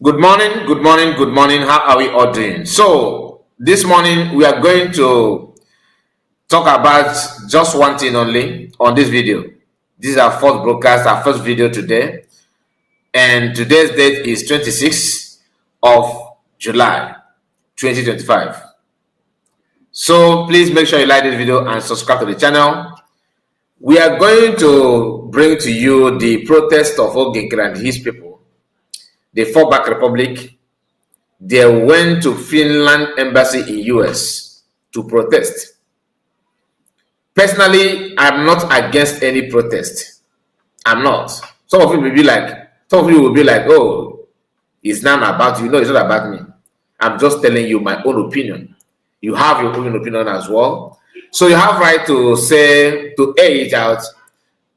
Good morning, good morning, good morning. How are we all doing? So, this morning we are going to talk about just one thing only on this video. This is our first broadcast, our first video today, and today's date is 26th of July 2025. So, please make sure you like this video and subscribe to the channel. We are going to bring to you the protest of Nkere and his people, the Fallback Republic. They went to Finland embassy in US to protest. Personally, I'm not against any protest. I'm not. Some of you will be like, oh, it's not about you. No, it's not about me. I'm just telling you my own opinion. You have your own opinion as well. So you have right to say, to air it out,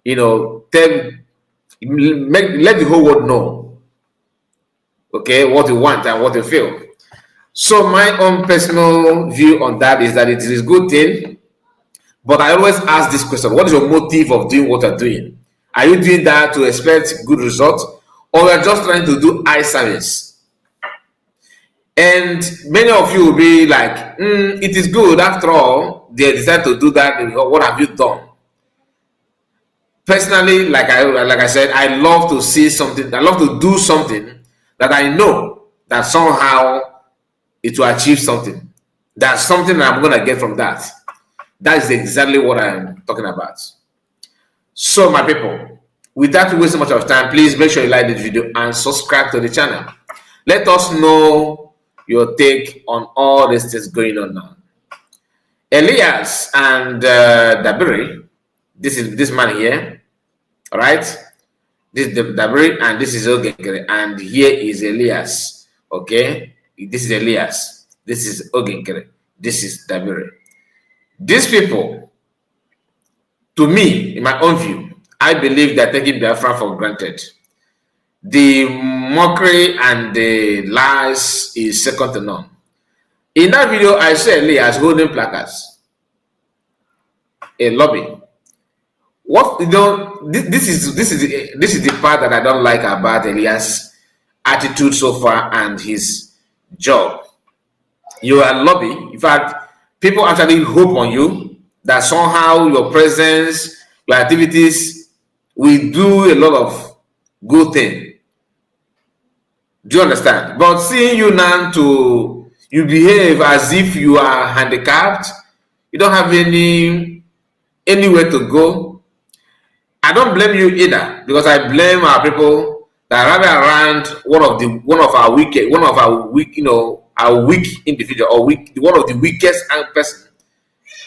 let the whole world know, okay, what you want and what you feel. So my own personal view on that is that it is a good thing, but I always ask this question: what is your motive of doing what you're doing? Are you doing that to expect good results, or you're just trying to do eye service? And many of you will be like, it is good after all. They decide to do that. What have you done? Personally, like I said, I love to see something. I love to do something that I know that somehow it will achieve something. That's something that I'm going to get from that. That is exactly what I'm talking about. So, my people, without wasting much of time, please make sure you like this video and subscribe to the channel. Let us know your take on all this things going on now. Elias and Dabiri, this is this man here, all right? This is Dabiri and this is Nkere, and here is Elias, okay? This is Elias. This is Nkere. This is Dabiri. These people, to me, in my own view, I believe they're taking Biafra for granted. The mockery and the lies is second to none. In that video, I saw Elias holding placards, a lobby. What this is the part that I don't like about Elias' attitude so far and his job. You are lobby. In fact, people actually hope on you that somehow your presence, your activities will do a lot of good thing. Do you understand? But seeing you now you behave as if you are handicapped, you don't have anywhere to go. I don't blame you either, because I blame our people that are around one of our weak individual, or one of the weakest person.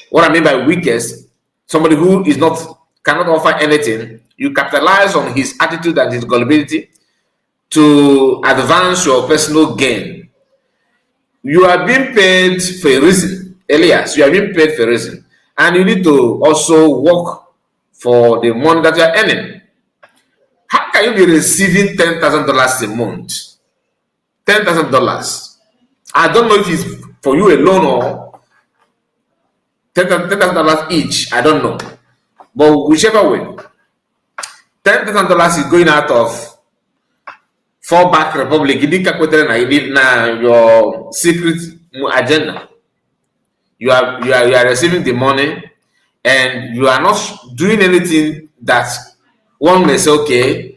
What I mean by weakest, somebody who cannot offer anything. You capitalize on his attitude and his gullibility to advance your personal gain. You are being paid for a reason, Elias. You are being paid for a reason, and you need to also work for the money that you are earning. How can you be receiving $10,000 a month? $10,000. I don't know if it's for you alone or $10,000 each. I don't know, but whichever way, $10,000 is going out of Fallback Republic. You didn't calculate your secret agenda. You are receiving the money, and you are not doing anything that one may say, okay,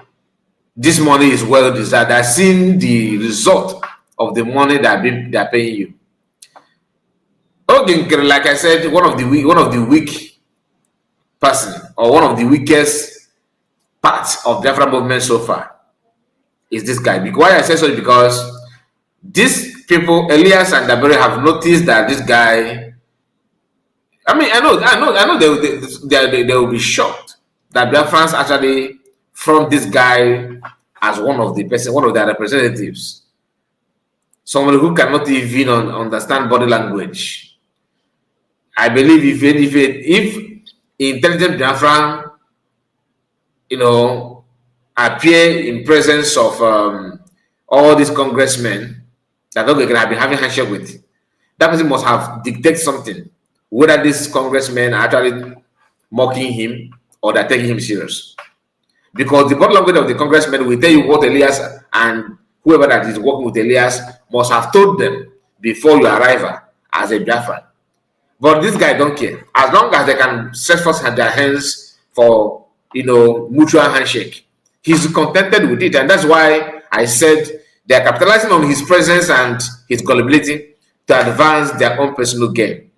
this money is well deserved. I've seen the result of the money that they are paying you. Nkere, like I said, one of the weak person, or one of the weakest parts of the Biafra movement so far, is this guy. Why I say so is because these people, Elias and Dabiri, have noticed that this guy. I mean, I know they will be shocked that Biafrans actually front this guy as one of their representatives. Someone who cannot even understand body language. I believe if intelligent Biafran, appear in presence of all these congressmen that have been having handshake with, that person must have dictated something, whether these congressmen are actually mocking him or they're taking him serious. Because the body language of the congressmen will tell you what Elias and whoever that is working with Elias must have told them before your arrival as a Biafran. But this guy don't care. As long as they can set forth their hands for mutual handshake, he's contented with it, and that's why I said they are capitalizing on his presence and his gullibility to advance their own personal gain.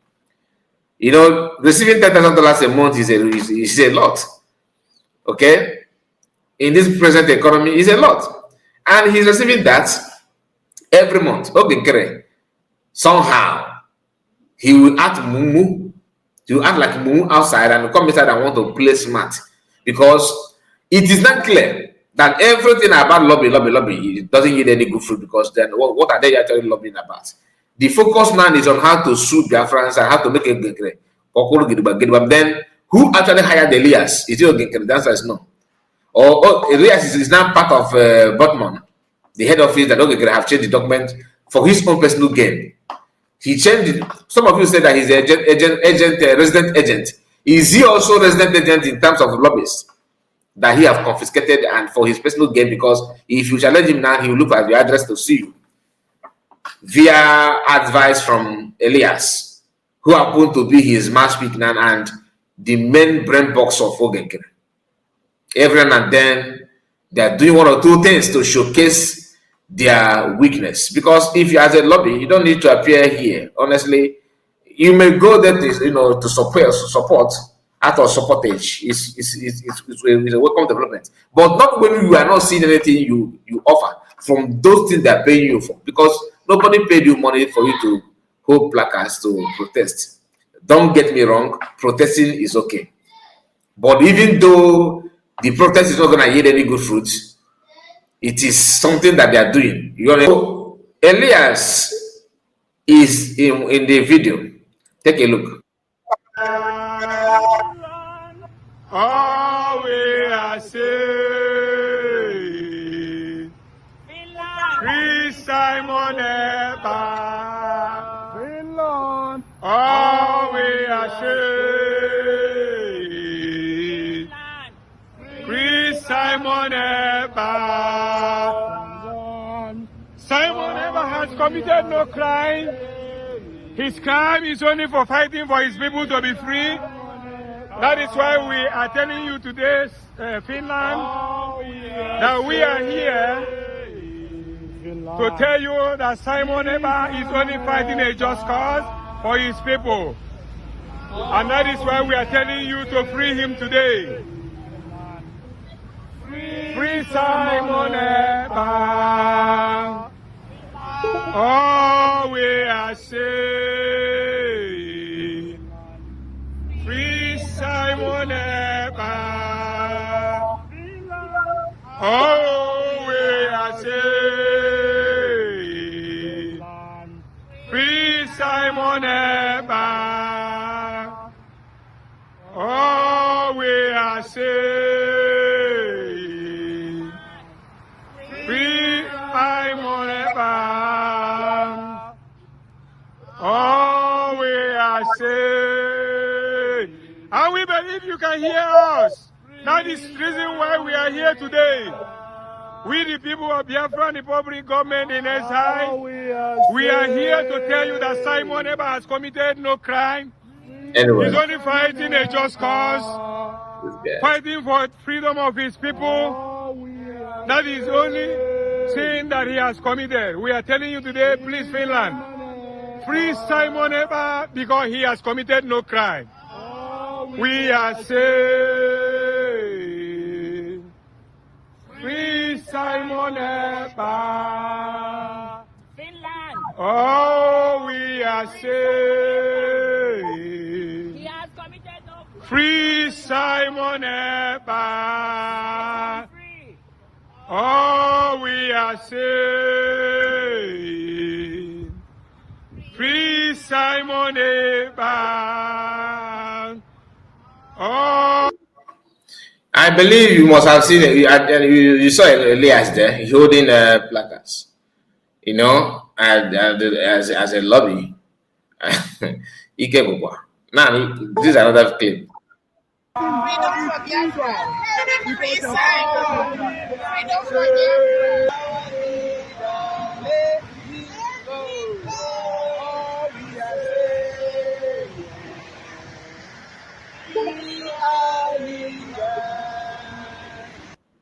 Receiving $10,000 a month is a lot. Okay, in this present economy, is a lot, and he's receiving that every month. Okay, Nkere, somehow he will act mumu. He will act like mumu outside and come inside and want to play smart, because it is not clear that everything about lobby it doesn't yield any good fruit, because then what are they actually lobbying about? The focus now is on how to sue Biafrans and how to make a Nkere. Then who actually hired Elias? Is it Nkere? The answer is no. Or Elias is now part of Botman, the head office that Nkere have changed the document for his own personal gain. He changed it. Some of you said that he's resident agent. Is he also resident agent in terms of lobbies that he have confiscated and for his personal gain? Because if you challenge him now, he will look at your address to see you via advice from Elias, who happened to be his mouthpiece now and the main brain box of Nkere. Every now and then, they are doing one or two things to showcase their weakness. Because if you as a lobby, you don't need to appear here. Honestly, you may go there to support out of supportage. It's a welcome development. But not when you are not seeing anything you offer from those things they are paying you for. Because nobody paid you money for you to hold placards to protest. Don't get me wrong, protesting is okay. But even though the protest is not going to yield any good fruits, it is something that they are doing. Elias is in the video. Take a look. All we are saying, Free Simon Eba. Finland. All we are saying, Free Simon Eba. Simon Eba has committed no crime. His crime is only for fighting for his people to be free. That is why we are telling you today, Finland, that we are here to tell you that Simon Eba is only fighting a just cause for his people. And that is why we are telling you to free him today. Free Simon Eba. Oh, we are saying, Free Simon Eba. Oh, we are saying, Free Simon Eba. Oh, we are saying, Free Simon Eba. Oh, we are saying, and we believe you can hear us. That is the reason why we are here today. We, the people of Biafra Republic government in exile, we are here to tell you that Simon Eba has committed no crime. Anyway, He's only fighting a just cause, fighting for freedom of his people. That is only sin that he has committed. We are telling you today, please, Finland, free Simon Eba because he has committed no crime. We are saying, Free Simon Eba. Finland. Oh, we are saying, He has committed no crime. Free Simon Eba. Free. Oh, we are saying, Free Simon Eba. Oh. I believe you must have seen it. You saw Elias there holding placards, as a lobby. Now, this is another clip. Freedom for Biafra. Free Simon. Freedom for Biafra.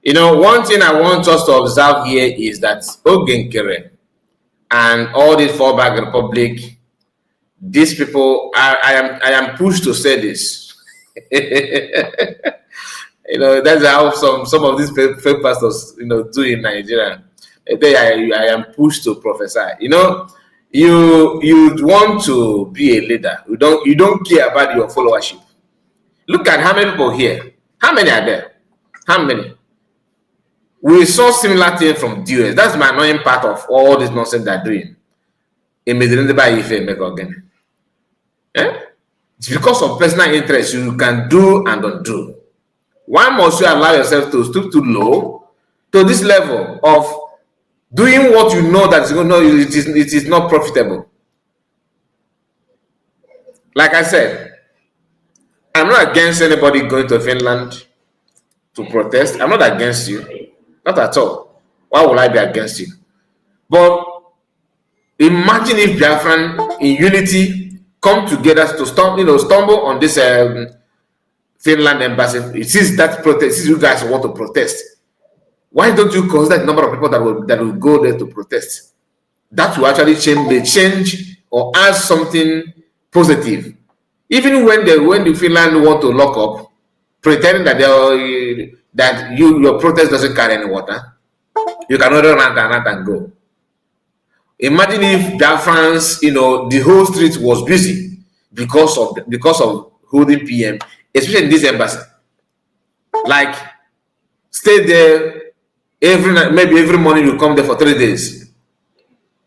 One thing I want us to observe here is that Nkere and all these fallback republic, these people, I am pushed to say this. That's how some of these fake pastors, do in Nigeria. I am pushed to prophesy. You want to be a leader. You don't care about your followership. Look at how many people here. How many are there? How many? We saw similar thing from the US. That's my annoying part of all this nonsense they're doing. It's because of personal interest you can do and don't do. Why must you allow yourself to stoop too low to this level of doing what you know that it is not profitable? Like I said, I'm not against anybody going to Finland to protest. I'm not against you. Not at all. Why would I be against you? But imagine if Biafran in unity come together to stumble on this Finland embassy. It is that protest. It is you guys want to protest. Why don't you consider the number of people that will go there to protest? That will actually change or add something positive. Even when the Finland want to lock up, pretending that your protest doesn't carry any water, you can order run and go. Imagine if Biafrans, the whole street was busy because of holding PM, especially in this embassy. Like, stay there maybe every morning you come there for 3 days.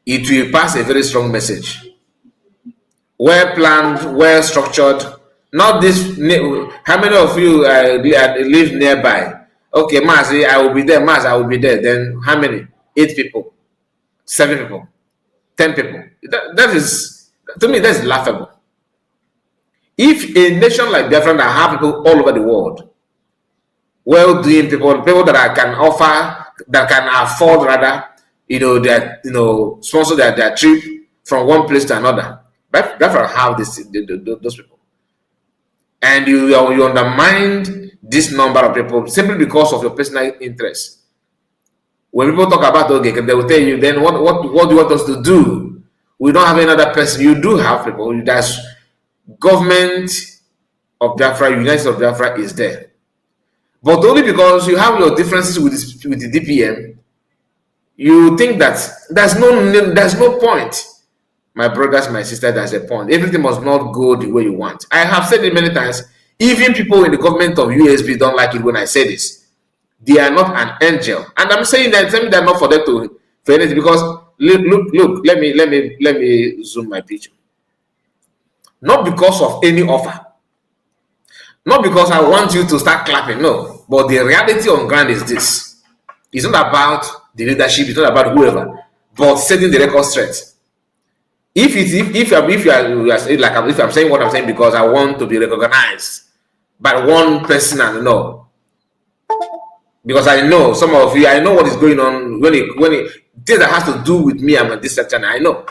It will pass a very strong message. Well planned, well structured. Not this. How many of you live nearby? Okay, Maz, I will be there. Maz, I will be there. Then how many? 8 people, 7 people, 10 people. That is, to me, that's laughable. If a nation like Biafra that have people all over the world, well-doing people that can offer, that can afford rather, that sponsor their trip from one place to another. Biafra have those people, and you undermine this number of people simply because of your personal interest. When people talk about they will tell you, then what do you want us to do? We don't have another person. You do have people. That's government of Biafra, United States of Biafra is there, but only because you have your differences with the DPM, you think that there's no point. My brothers, my sisters, there's a point. Everything must not go the way you want. I have said it many times. Even people in the government of USB don't like it when I say this. They are not an angel, and I'm saying that they're not for them to for anything. Because look. Let me zoom my picture. Not because of any offer. Not because I want you to start clapping. No, but the reality on ground is this. It's not about the leadership. It's not about whoever, but setting the record straight. If I'm saying what I'm saying because I want to be recognized by one person, and no, because I know some of you, I know what is going on when it things that has to do with me and this section. I know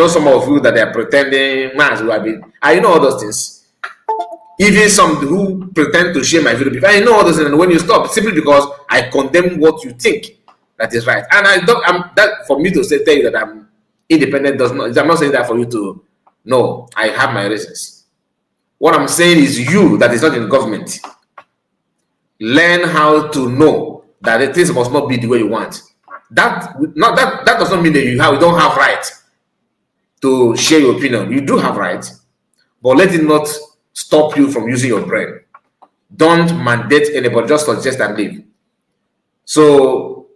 some of you that they are pretending, I know all those things. Even some who pretend to share my video, I know all those things. And when you stop, simply because I condemn what you think that is right, and that for me to tell you that I'm independent does not. I'm not saying that for you to know. I have my reasons. What I'm saying is you that is not in government. Learn how to know that the things must not be the way you want. That does not mean that you don't have right to share your opinion. You do have right, but let it not stop you from using your brain. Don't mandate anybody. Just suggest and leave. So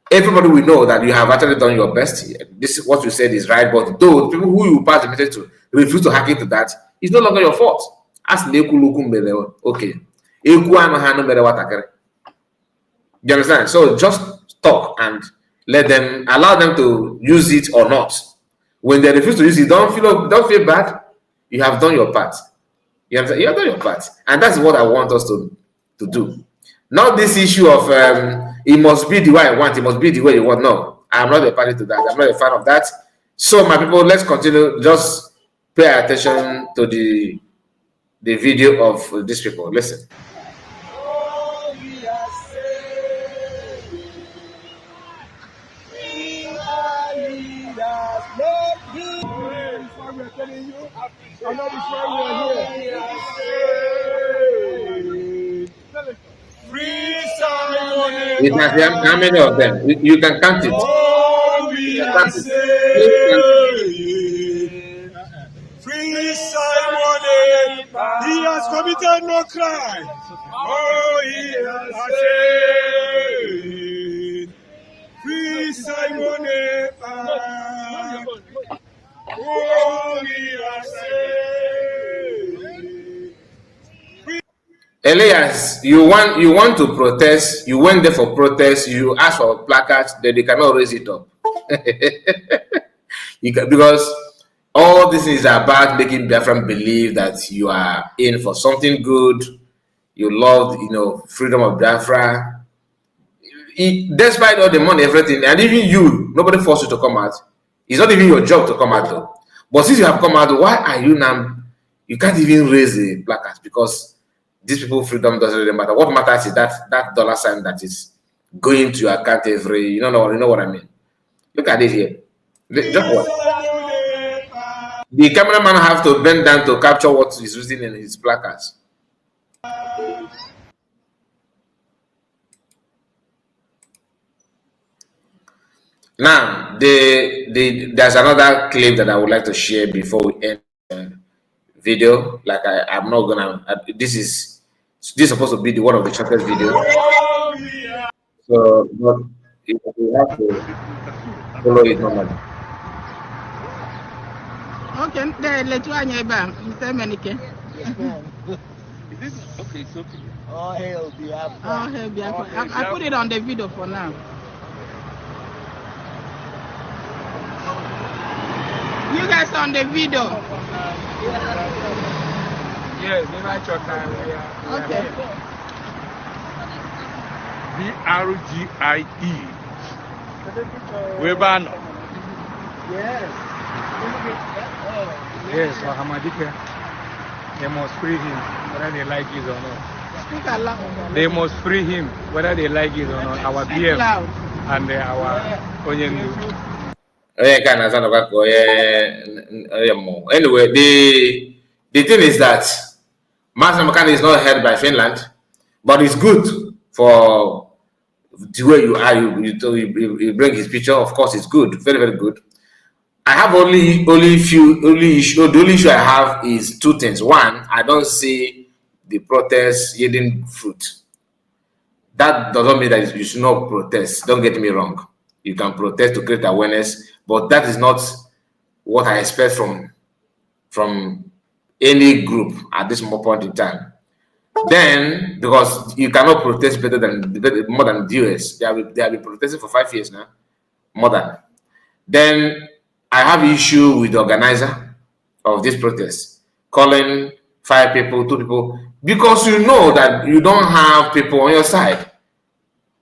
everybody will know that you have actually done your best. This is what you said is right, but those people who you pass the message to refuse to hack into that, it's no longer your fault. Ask okay. You understand? So just talk and allow them to use it or not. When they refuse to use it, don't feel bad. You have done your part. You have done your part, and that's what I want us to do. Not this issue of it must be the way I want, it must be the way you want. No, I'm not a party to that. I'm not a fan of that. So my people, let's continue. Just pay attention to the video of these people. Listen. Oh, we are that is why we are here. Free Simon. It has how many of them? You can count it. Oh, we You can are count it. Please count it. saved. Free Simon. He has committed no crime. Oh, he has saved. Free Simon. Oh, we are saved. Elias, you want to protest, you went there for protest, you asked for placards, then they cannot raise it up. Because all this is about making Biafran believe that you are in for something good, you love, freedom of Biafra. Despite all the money, everything, and even you, nobody forced you to come out. It's not even your job to come out though. But since you have come out, why are you now? You can't even raise the placards because these people freedom doesn't really matter. What matters is that dollar sign that is going to your account every. You know what I mean. Look at it here. Just what the cameraman have to bend down to capture what is written in his placards. Now, there's another clip that I would like to share before we end the video. Like I'm not gonna. This is supposed to be one of the shortest videos. So, but we have to follow it normally. Okay, let you Mr. Menike. Is this okay? It's okay. Oh, hell, Biafra. I put it on the video for now. You guys on the video. Yes, never your time. Okay. BRGIE. Webano. Yes. Yes, Mahamadike. They must free him, whether they like it or not. Speak aloud. They must free him, whether they like it or not. Our Speak PM loud. and our Onyendu. Anyway, the thing is that mass mechanic is not held by Finland, but it's good for the way you are. You bring his picture. Of course, it's good, very very good. I have only issue. The only issue I have is two things. One, I don't see the protest yielding fruit. That doesn't mean that you should not protest. Don't get me wrong. You can protest to create awareness, but that is not what I expect from any group at this point in time. Then, because you cannot protest more than the US, they have been protesting for 5 years now, more than. Then I have issue with the organizer of this protest, calling 5 people, 2 people, because you know that you don't have people on your side.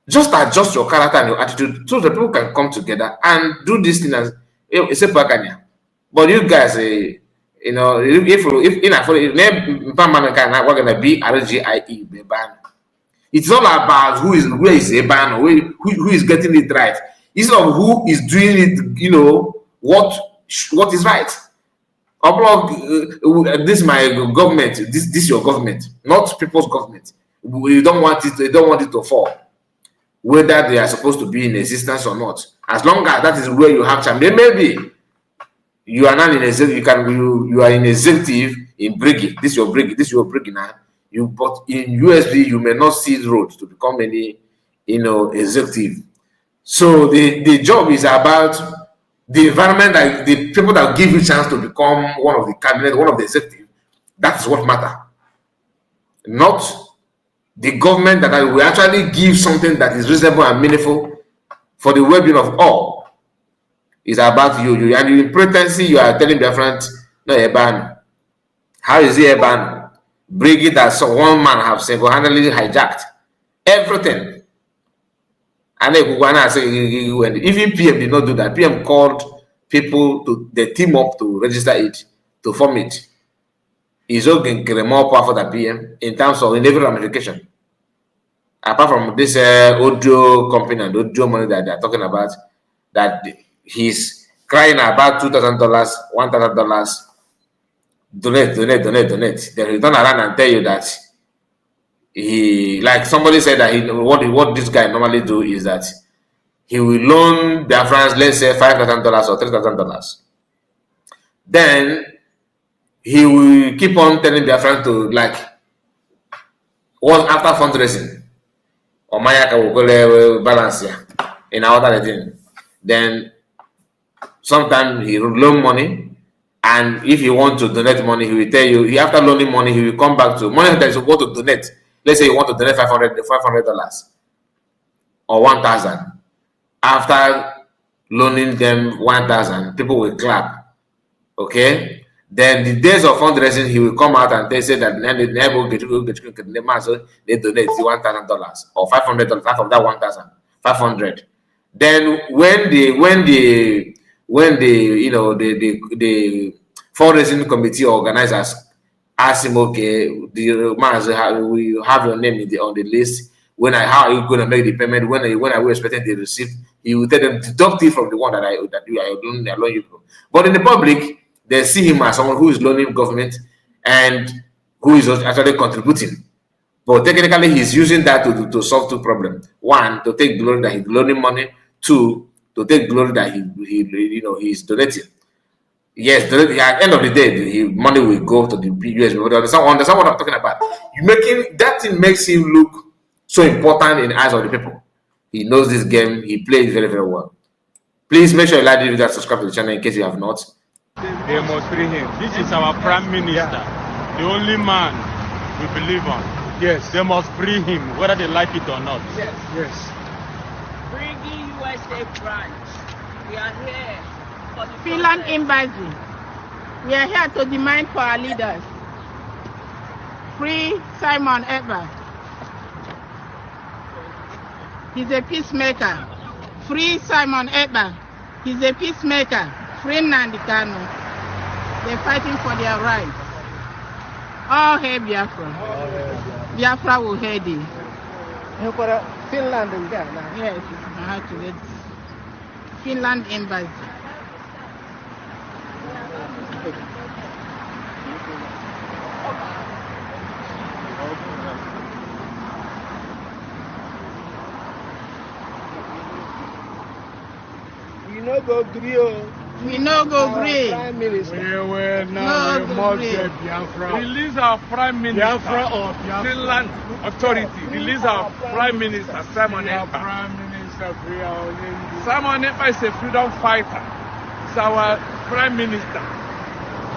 Just adjust your character and your attitude so that people can come together and do this thing as it's a pagania. But you guys, if we're gonna be RGIE, it's all about where is a ban, who is getting it right. Instead of who is doing it, what is right. This is my government. This is your government, not people's government. We don't want it. They don't want it to fall, whether they are supposed to be in existence or not. As long as that is where you have time, then maybe you are not in executive. You are in executive in Briggy. This is your Briggy. This is your Briggy now. But in USB you may not see the road to become any executive. So the job is about the environment, that the people that give you chance to become one of the cabinet, one of the executive. That is what matters. Not the government that will actually give something that is reasonable and meaningful for the well-being of all. It's about you. And in pretense, you are telling their friends, no, a ban. How is it a ban? Bring it that one man have single-handedly hijacked everything. And even PM did not do that. PM called people to the team up to register it, to form it. Is Nkere more powerful than PM in terms of in every ramification? Apart from this audio company and audio money that they're talking about, that he's crying about $2,000, $1,000 donate. Then he turn around and tell you that he, like somebody said that what this guy normally do is that he will loan Biafrans, let's say $5,000 or $3,000. Then he will keep on telling Biafrans to like once after fundraising or Mayaka will go balance here in another thing. Then sometimes he will loan money. And if you want to donate money, he will tell you, after loaning money, he will come back to money that you want to donate. Let's say you want to donate $500 or 1,000. After loaning them 1,000, people will clap. Okay? Then the days of fundraising, he will come out and they say that they donate $1,000 or $500 out of that 1,500. Then when the fundraising committee organizers ask him, okay, we have your name on the list. How are you going to make the payment? When are we expecting the receipt? He will tell them deduct it from the one that you are loaning you from. But in the public, they see him as someone who is loaning government and who is actually contributing. But technically, he's using that to solve two problems. One, to take glory that he's loaning money. Two, to take glory that he's donating. Yes, at the end of the day, money will go to the US. But understand what I'm talking about. That thing makes him look so important in the eyes of the people. He knows this game. He plays very, very well. Please make sure you like the video and subscribe to the channel in case you have not. They must free him. This is our prime minister, the only man we believe on. Yes. They must free him, whether they like it or not. Yes. Yes. Bring the USA branch. We are here for the Finland protest. Embassy. We are here to demand for our leaders. Free Simon Ever. He's a peacemaker. Free Simon Eber. He's a peacemaker. Free Nnamdi Kanu. They're fighting for their rights. All hail Biafra. Biafra will hail thee. Finland and Ghana. Yes, I have to get Finland Embassy. We no go gree. We no go gree. Prime Minister. Now No, we must agree. get Biafra. Release our prime minister. Biafra or Biafra. Finland authority. Release our prime minister, Simon Ekpa. Prime minister, Simon Ekpa is a freedom fighter. He's our prime minister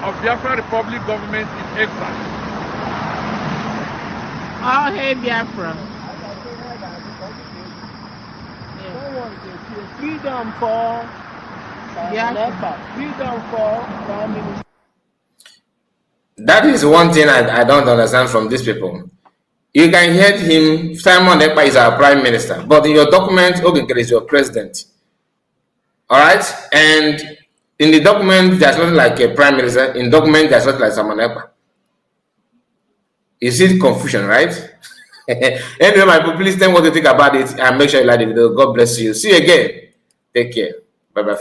of Biafra Republic government in exile. All hail Biafra. Freedom for Biafra. freedom for Prime Minister. That is one thing I don't understand from these people. You can hear him, Simon Ekpa is our prime minister, but in your document, Nkere is your president. All right? And in the document, there's nothing like a prime minister. In document, there's nothing like Simon Ekpa. You see confusion, right? Anyway, my people, please tell me what you think about it and make sure you like the video. God bless you. See you again. Take care. Bye-bye for now.